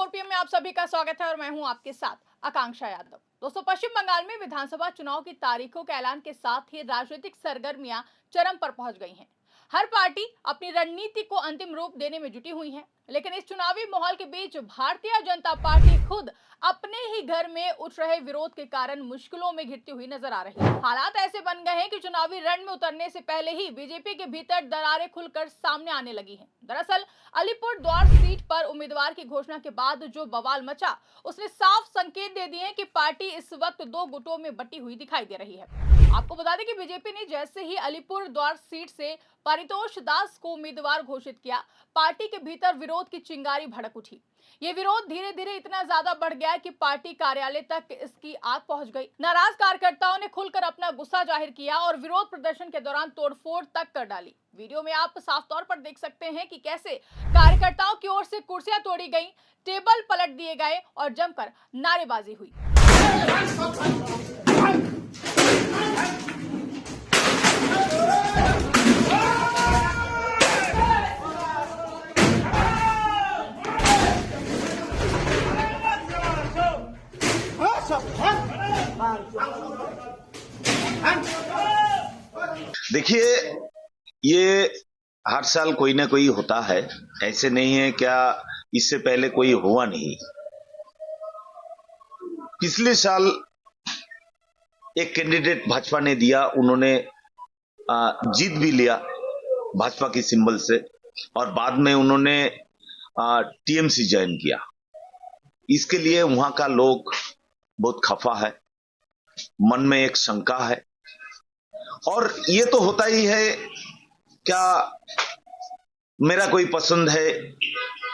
4 PM में आप सभी का स्वागत है और मैं हूं आपके साथ आकांक्षा यादव। दोस्तों, पश्चिम बंगाल में विधानसभा चुनाव की तारीखों के ऐलान के साथ ही राजनीतिक सरगर्मियां चरम पर पहुंच गई हैं। हर पार्टी अपनी रणनीति को अंतिम रूप देने में जुटी हुई है, लेकिन इस चुनावी माहौल के बीच भारतीय जनता पार्टी खुद अपने ही घर में उठ रहे विरोध के कारण मुश्किलों में घिरती हुई नजर आ रही है। हालात ऐसे बन गए हैं कि चुनावी रण में उतरने से पहले ही बीजेपी के भीतर दरारें खुलकर सामने आने लगी हैं। दरअसल अलीपुर द्वार सीट पर उम्मीदवार की घोषणा के बाद जो बवाल मचा, उसने साफ संकेत दे दिए कि पार्टी इस वक्त दो गुटों में बटी हुई दिखाई दे रही है। आपको बता दें कि बीजेपी ने जैसे ही अलीपुर द्वार सीट से परितोष दास को उम्मीदवार घोषित किया, पार्टी के भीतर विरोध की चिंगारी भड़क उठी। ये विरोध धीरे धीरे इतना ज्यादा बढ़ गया कि पार्टी कार्यालय तक इसकी आग पहुंच गई। नाराज कार्यकर्ताओं ने खुलकर अपना गुस्सा जाहिर किया और विरोध प्रदर्शन के दौरान तोड़फोड़ तक कर डाली। वीडियो में आप साफ तौर पर देख सकते हैं कि कैसे कार्यकर्ताओं की ओर से कुर्सियां तोड़ी गईं, टेबल पलट दिए गए और जमकर नारेबाजी हुई। देखिए, ये हर साल कोई ना कोई होता है, ऐसे नहीं है क्या इससे पहले कोई हुआ नहीं। पिछले साल एक कैंडिडेट भाजपा ने दिया, उन्होंने जीत भी लिया भाजपा की सिंबल से, और बाद में उन्होंने टीएमसी ज्वाइन किया। इसके लिए वहां का लोग बहुत खफा है, मन में एक शंका है, और ये तो होता ही है, क्या मेरा कोई पसंद है,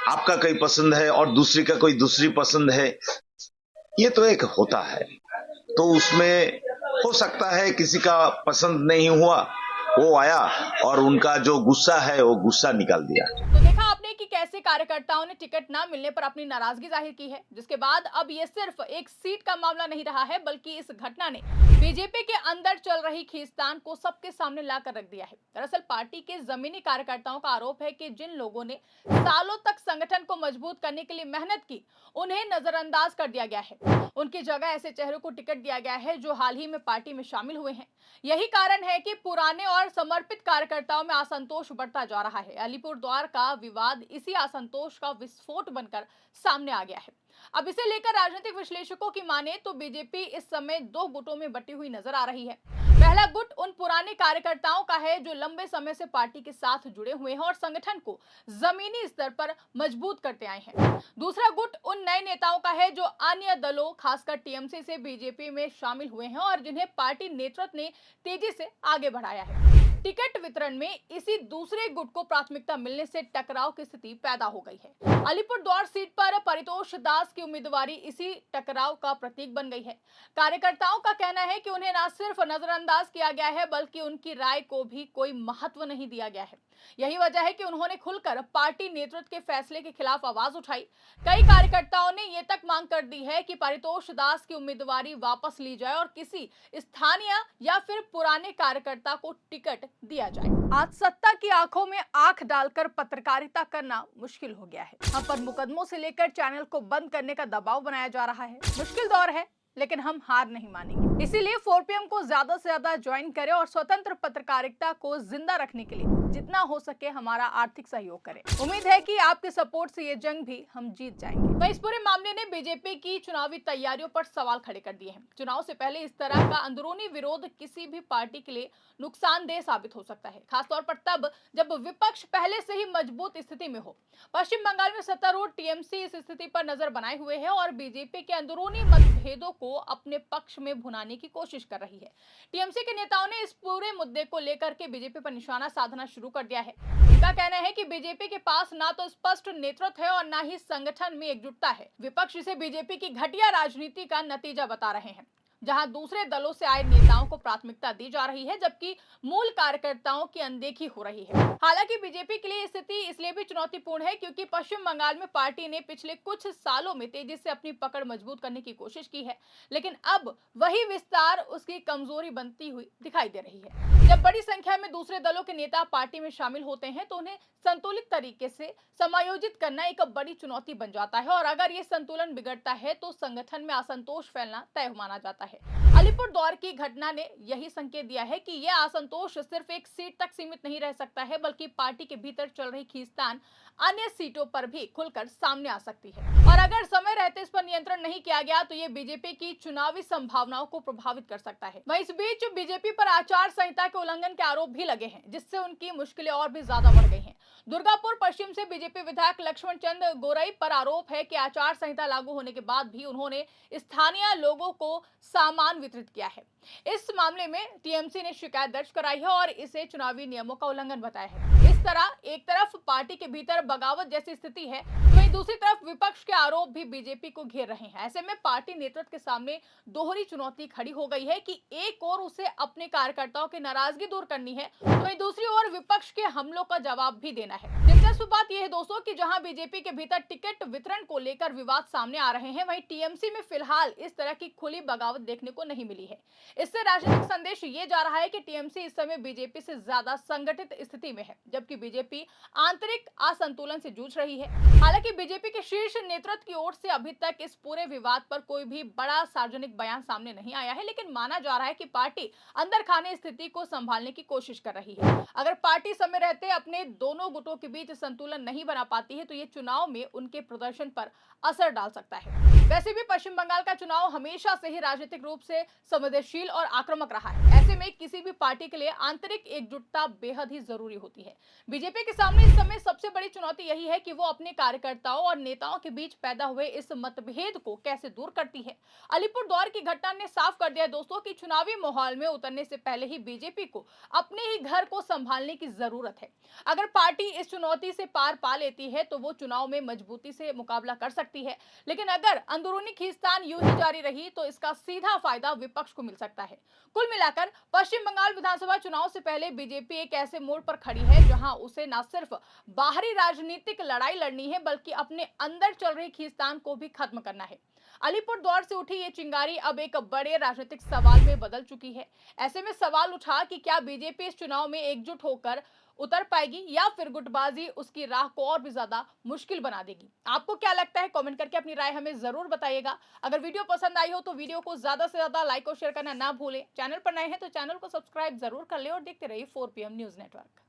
आपका कोई पसंद है और दूसरी का कोई दूसरी पसंद है, ये तो एक होता है। तो उसमें हो सकता है किसी का पसंद नहीं हुआ, वो आया और उनका जो गुस्सा है वो गुस्सा निकाल दिया। तो देखा आपने कि कैसे कार्यकर्ताओं ने टिकट ना मिलने पर अपनी नाराजगी जाहिर की है, जिसके बाद अब ये सिर्फ एक सीट का मामला नहीं रहा है, बल्कि इस घटना ने बीजेपी के अंदर चल रही खींचतान को सबके सामने लाकर रख दिया है। दरअसल पार्टी के जमीनी कार्यकर्ताओं का आरोप है कि जिन लोगों ने सालों तक संगठन को मजबूत करने के लिए मेहनत की, उन्हें नजरअंदाज कर दिया गया है। उनकी जगह ऐसे चेहरों को टिकट दिया गया है जो हाल ही में पार्टी में शामिल हुए हैं। यही कारण है कि पुराने और समर्पित कार्यकर्ताओं में असंतोष बढ़ता जा रहा है। अलीपुर द्वार का विवाद इसी असंतोष का विस्फोट बनकर सामने आ गया है। अब इसे लेकर राजनीतिक विश्लेषकों की माने तो बीजेपी इस समय दो गुटों में बटी हुई नजर आ रही है। पहला गुट उन पुराने कार्यकर्ताओं का है जो लंबे समय से पार्टी के साथ जुड़े हुए हैं और संगठन को जमीनी स्तर पर मजबूत करते आए हैं। दूसरा गुट उन नए नेताओं का है जो अन्य दलों, खासकर टीएमसी से बीजेपी में शामिल हुए हैं और जिन्हें पार्टी नेतृत्व ने तेजी से आगे बढ़ाया है। टिकट वितरण में इसी दूसरे गुट को प्राथमिकता मिलने से टकराव की स्थिति पैदा हो गई है। अलीपुर द्वार सीट पर परितोष दास की उम्मीदवारी इसी टकराव का प्रतीक बन गई है। कार्यकर्ताओं का कहना है कि उन्हें न सिर्फ नजरअंदाज किया गया है, बल्कि उनकी राय को भी कोई महत्व नहीं दिया गया है। यही वजह है कि उन्होंने खुलकर पार्टी नेतृत्व के फैसले के खिलाफ आवाज उठाई। कई कार्यकर्ताओं ने यह तक मांग कर दी है कि परितोष दास की उम्मीदवारी वापस ली जाए और किसी स्थानीय या फिर पुराने कार्यकर्ता को टिकट दिया जाए। आज सत्ता की आंखों में आंख डालकर पत्रकारिता करना मुश्किल हो गया है। हम पर मुकदमों से लेकर चैनल को बंद करने का दबाव बनाया जा रहा है। मुश्किल दौर है, लेकिन हम हार नहीं मानेंगे। इसीलिए 4 पीएम को ज्यादा से ज्यादा ज्वाइन करें और स्वतंत्र पत्रकारिता को जिंदा रखने के लिए जितना हो सके हमारा आर्थिक सहयोग करें। उम्मीद है कि आपके सपोर्ट से ये जंग भी हम जीत जाएंगे। तो इस पूरे मामले ने बीजेपी की चुनावी तैयारियों पर सवाल खड़े कर दिए हैं। चुनाव से पहले इस तरह का अंदरूनी विरोध किसी भी पार्टी के लिए नुकसानदेह साबित हो सकता है, खासतौर पर तब जब विपक्ष पहले से ही मजबूत स्थिति में हो। पश्चिम बंगाल में सत्तारूढ़ टीएमसी इस स्थिति पर नजर बनाए हुए है और बीजेपी के अंदरूनी मतभेदों को अपने पक्ष में भुनाने की कोशिश कर रही है। टीएमसी के नेताओं ने इस पूरे मुद्दे को लेकर के बीजेपी पर निशाना साधना शुरू कर दिया है। उनका कहना है कि बीजेपी के पास ना तो स्पष्ट नेतृत्व है और ना ही संगठन में एकजुटता है। विपक्ष इसे बीजेपी की घटिया राजनीति का नतीजा बता रहे हैं। जहां दूसरे दलों से आए नेताओं को प्राथमिकता दी जा रही है, जबकि मूल कार्यकर्ताओं की अनदेखी हो रही है। हालांकि बीजेपी के लिए स्थिति इसलिए भी चुनौतीपूर्ण है क्योंकि पश्चिम बंगाल में पार्टी ने पिछले कुछ सालों में तेजी से अपनी पकड़ मजबूत करने की कोशिश की है, लेकिन अब वही विस्तार उसकी कमजोरी बनती हुई दिखाई दे रही है। जब बड़ी संख्या में दूसरे दलों के नेता पार्टी में शामिल होते हैं तो उन्हें संतुलित तरीके से समायोजित करना एक बड़ी चुनौती बन जाता है, और अगर ये संतुलन बिगड़ता है तो संगठन में असंतोष फैलना तय माना जाता है। अलीपुरद्वार की घटना ने यही संकेत दिया है कि यह असंतोष सिर्फ एक सीट तक सीमित नहीं रह सकता है, बल्कि पार्टी के भीतर चल रही खींचतान अन्य सीटों पर भी खुलकर सामने आ सकती है, और अगर समय रहते इस पर नियंत्रण नहीं किया गया तो ये बीजेपी की चुनावी संभावनाओं को प्रभावित कर सकता है। वहीं इस बीच बीजेपी पर आचार संहिता के उल्लंघन के आरोप भी लगे हैं, जिससे उनकी मुश्किलें और भी ज्यादा बढ़ गई हैं। दुर्गापुर पश्चिम से बीजेपी विधायक लक्ष्मण चंद गोरई पर आरोप है कि आचार संहिता लागू होने के बाद भी उन्होंने स्थानीय लोगों को सामान वितरित किया है। इस मामले में टीएमसी ने शिकायत दर्ज कराई है और इसे चुनावी नियमों का उल्लंघन बताया है। इस तरह एक तरफ पार्टी के भीतर बगावत जैसी स्थिति है, वहीं दूसरी तरफ विपक्ष के आरोप भी बीजेपी को घेर रहे हैं। ऐसे में पार्टी नेतृत्व के सामने दोहरी चुनौती खड़ी हो गई है कि एक और उसे अपने कार्यकर्ताओं की नाराजगी दूर करनी है, वहीं दूसरी ओर विपक्ष के हमलों का जवाब भी देना है। दिलचस्प बात यह है दोस्तों कि जहां बीजेपी के भीतर टिकट वितरण को लेकर विवाद सामने आ रहे हैं, वहीं टीएमसी में फिलहाल इस तरह की खुली बगावत देखने को नहीं मिली है। इससे राजनीतिक संदेश ये जा रहा है कि टीएमसी इस समय बीजेपी से ज्यादा संगठित स्थिति में है, जबकि बीजेपी आंतरिक असंतुलन से जूझ रही है। हालांकि बीजेपी के शीर्ष नेतृत्व की ओर से अभी तक इस पूरे विवाद पर कोई भी बड़ा सार्वजनिक बयान सामने नहीं आया है, लेकिन माना जा रहा है कि पार्टी अंदर खाने स्थिति को संभालने की कोशिश कर रही है। अगर पार्टी समय रहते अपने दोनों गुटों के बीच संतुलन नहीं बना पाती है तो ये चुनाव में उनके प्रदर्शन पर असर डाल सकता है। वैसे भी पश्चिम बंगाल का चुनाव हमेशा से ही राजनीतिक रूप से संवेदनशील और आक्रामक रहा है। ऐसे में किसी भी पार्टी के लिए आंतरिक एकजुटता बेहद ही जरूरी होती है। बीजेपी के सामने इस समय सबसे बड़ी चुनौती यही है कि वो अपने कार्यकर्ताओं और नेताओं के बीच पैदा हुए इस मतभेद को कैसे दूर करती है। अलीपुरद्वार की घटना ने साफ कर दिया दोस्तों कि चुनावी माहौल में उतरने से पहले ही बीजेपी को अपने ही घर को संभालने की जरूरत है। अगर पार्टी इस चुनौती से पार पा लेती है तो वो चुनाव में मजबूती से मुकाबला कर सकती है, लेकिन अगर अंदरूनी खींचतान यूं ही जारी रही तो इसका सीधा फायदा विपक्ष को मिल सकता है। कुल मिलाकर पश्चिम बंगाल विधानसभा चुनाव से पहले बीजेपी एक ऐसे मोड़ पर खड़ी है जहां उसे न सिर्फ बाहरी राजनीतिक लड़ाई लड़नी है, बल्कि अपने अंदर चल रही खींचतान को भी खत्म करना है। अलीपुरद्वार से उठी ये चिंगारी अब एक बड़े राजनीतिक सवाल में बदल चुकी है। ऐसे में सवाल उठा कि क्या बीजेपी इस चुनाव में एकजुट होकर उतर पाएगी या फिर गुटबाजी उसकी राह को और भी ज्यादा मुश्किल बना देगी। आपको क्या लगता है, कमेंट करके अपनी राय हमें जरूर बताइएगा। अगर वीडियो पसंद आई हो तो वीडियो को ज्यादा से ज्यादा लाइक और शेयर करना ना भूलें। चैनल पर नए हैं तो चैनल को सब्सक्राइब जरूर कर ले और देखते रहिए 4 PM न्यूज नेटवर्क।